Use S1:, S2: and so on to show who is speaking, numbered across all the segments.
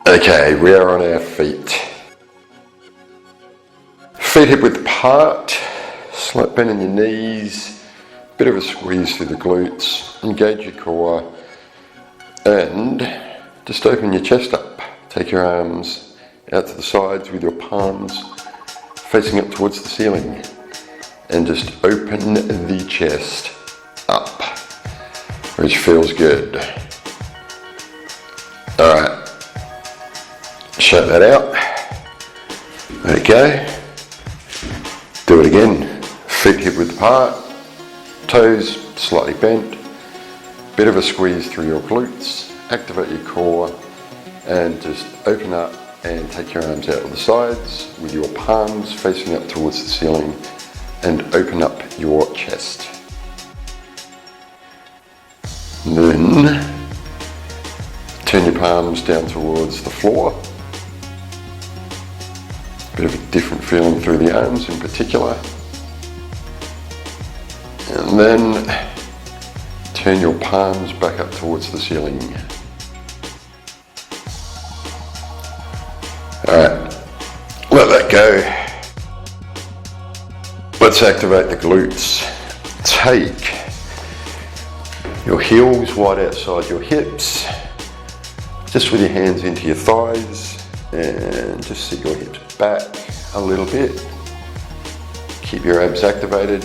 S1: Okay, we are on our feet. Feet hip width apart, slight bend in your knees, bit of a squeeze through the glutes, engage your core, and just open your chest up. Take your arms out to the sides with your palms facing up towards the ceiling, and just open the chest up, which feels good. Alright, shut that out. Let it go. Do it again. Feet hip width apart, toes slightly bent, bit of a squeeze through your glutes, activate your core, and just open up and take your arms out to the sides with your palms facing up towards the ceiling, and open up your chest. And then turn your palms down towards the floor. Bit of a different feeling through the arms in particular. And then turn your palms back up towards the ceiling. Alright, let that go. Let's activate the glutes. Take your heels wide outside your hips, just with your hands into your thighs, and just sit your hips back a little bit. Keep your abs activated,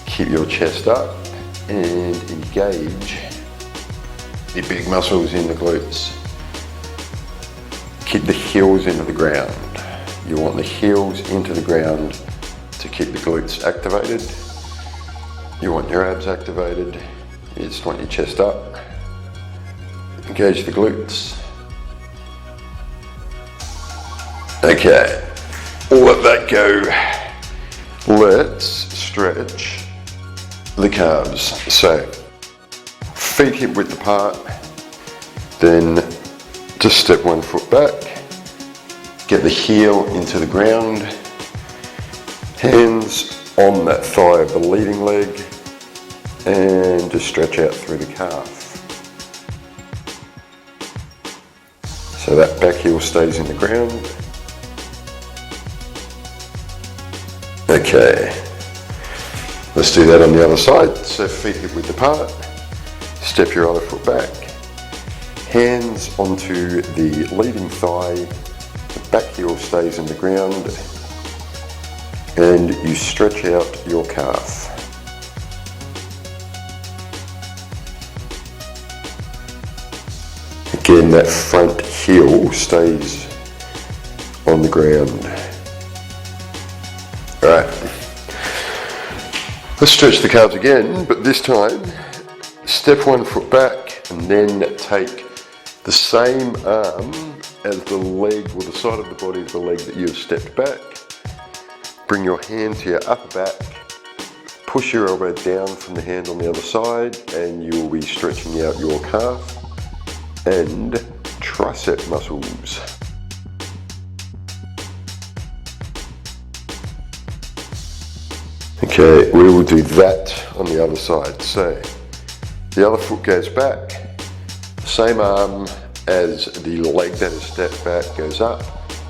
S1: keep your chest up, and engage the big muscles in the glutes. Keep the heels into the ground. You want the heels into the ground to keep the glutes activated. You want your abs activated. You just want your chest up. Engage the glutes. Okay, let that go. Let's stretch the calves. So, feet hip width apart, then just step 1 foot back, get the heel into the ground, hands on that thigh of the leading leg, and just stretch out through the calf. So that back heel stays in the ground. Okay, let's do that on the other side. So feet hip width apart, step your other foot back, hands onto the leading thigh, the back heel stays in the ground, and you stretch out your calf. Again, that front heel stays on the ground. Alright, let's stretch the calves again, but this time step 1 foot back and then take the same arm as the leg, or the side of the body of the leg that you have stepped back. Bring your hand to your upper back, push your elbow down from the hand on the other side, and you will be stretching out your calf and tricep muscles. Okay, we will do that on the other side. So the other foot goes back, same arm as the leg that is stepped back goes up,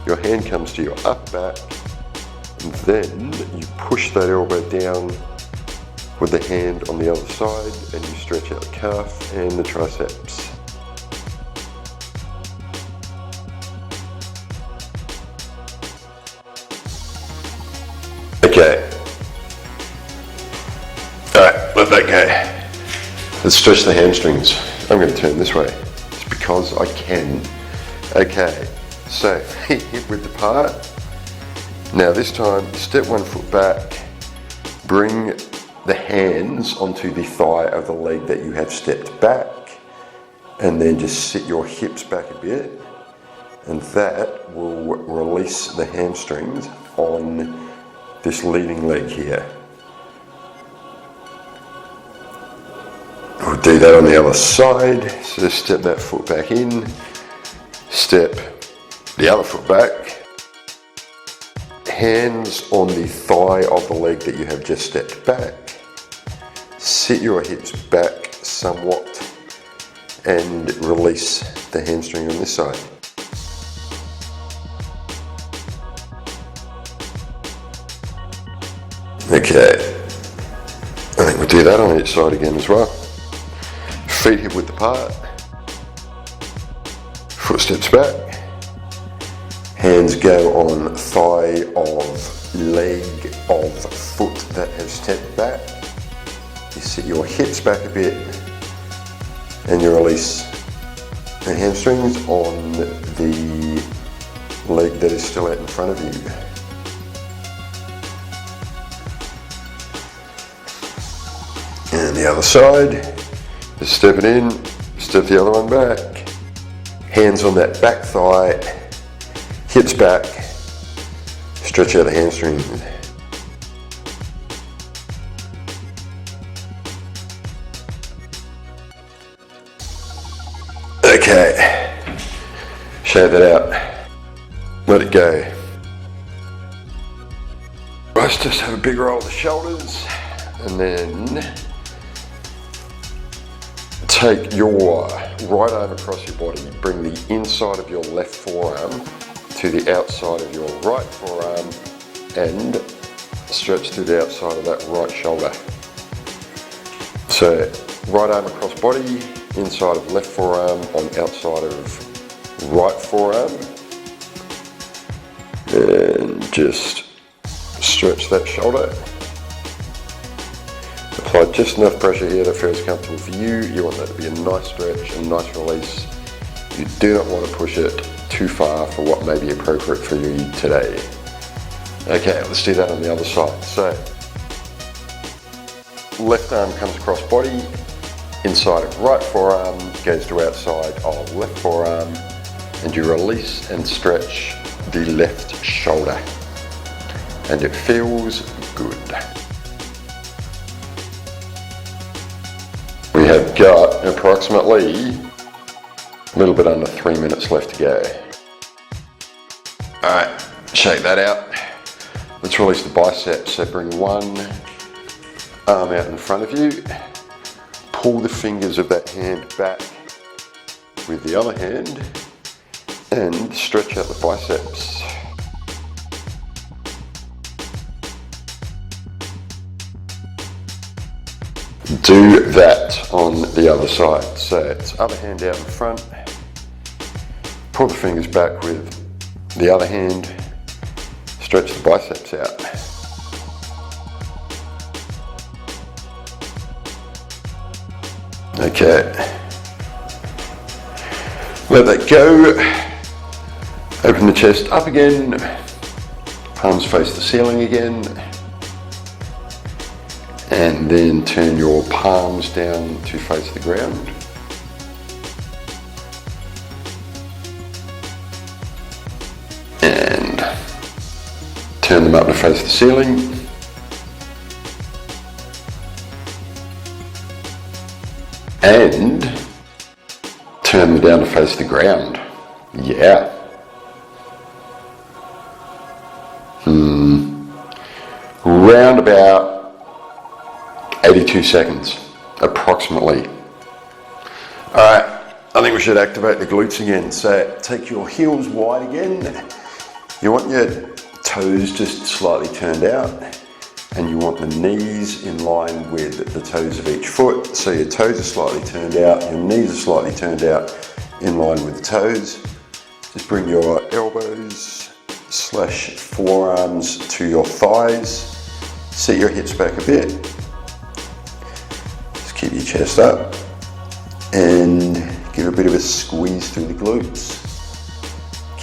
S1: your hand comes to your upper back, and then you push that elbow down with the hand on the other side, and you stretch out the calf and the triceps. Okay. Alright, let that go. Let's stretch the hamstrings. I'm going to turn this way, just because I can. Okay, so hip width apart. Now this time, step 1 foot back, bring the hands onto the thigh of the leg that you have stepped back, and then just sit your hips back a bit, and that will release the hamstrings on this leading leg here. We'll do that on the other side. So step that foot back in, step the other foot back, hands on the thigh of the leg that you have just stepped back, sit your hips back somewhat, and release the hamstring on this side. Do that on each side again as well. Feet hip width apart. Footsteps back. Hands go on thigh of leg of foot that has stepped back. You sit your hips back a bit and you release the hamstrings on the leg that is still out in front of you. And the other side, just step it in, step the other one back. Hands on that back thigh, hips back, stretch out the hamstring. Okay, shake that out, let it go. Let's just have a big roll of the shoulders and then take your right arm across your body, bring the inside of your left forearm to the outside of your right forearm and stretch to the outside of that right shoulder. So right arm across body, inside of left forearm on outside of right forearm, and just stretch that shoulder. Apply just enough pressure here that feels comfortable for you. You want that to be a nice stretch and nice release. You do not want to push it too far for what may be appropriate for you today. Okay, let's do that on the other side. So, left arm comes across body, inside of right forearm goes to outside of left forearm, and you release and stretch the left shoulder. And it feels good. We have got approximately a little bit under 3 minutes left to go. Alright, shake that out. Let's release the biceps. So bring one arm out in front of you. Pull the fingers of that hand back with the other hand and stretch out the biceps. Do that on the other side. So it's other hand out in front. Pull the fingers back with the other hand. Stretch the biceps out. Okay. Let that go. Open the chest up again. Palms face the ceiling again. And then turn your palms down to face the ground. And turn them up to face the ceiling. And turn them down to face the ground. Yeah. Round about 82 seconds, approximately. Alright, I think we should activate the glutes again. So take your heels wide again. You want your toes just slightly turned out, and you want the knees in line with the toes of each foot. So your toes are slightly turned out, your knees are slightly turned out in line with the toes. Just bring your elbows / forearms to your thighs. Set your hips back a bit. Just keep your chest up and give a bit of a squeeze through the glutes.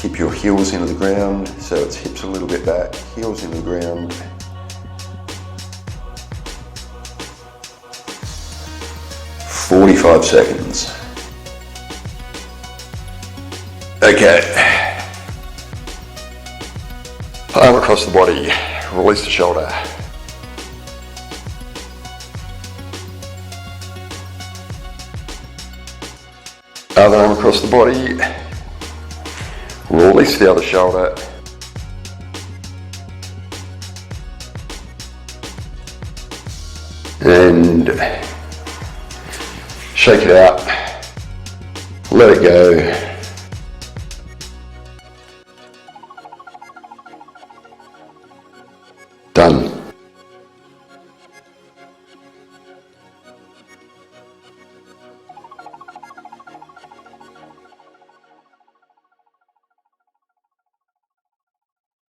S1: Keep your heels into the ground, so it's hips a little bit back, heels into the ground. "45 seconds. Okay. Arm across the body, release the shoulder. Other arm across the body, release the other shoulder. And shake it out, let it go.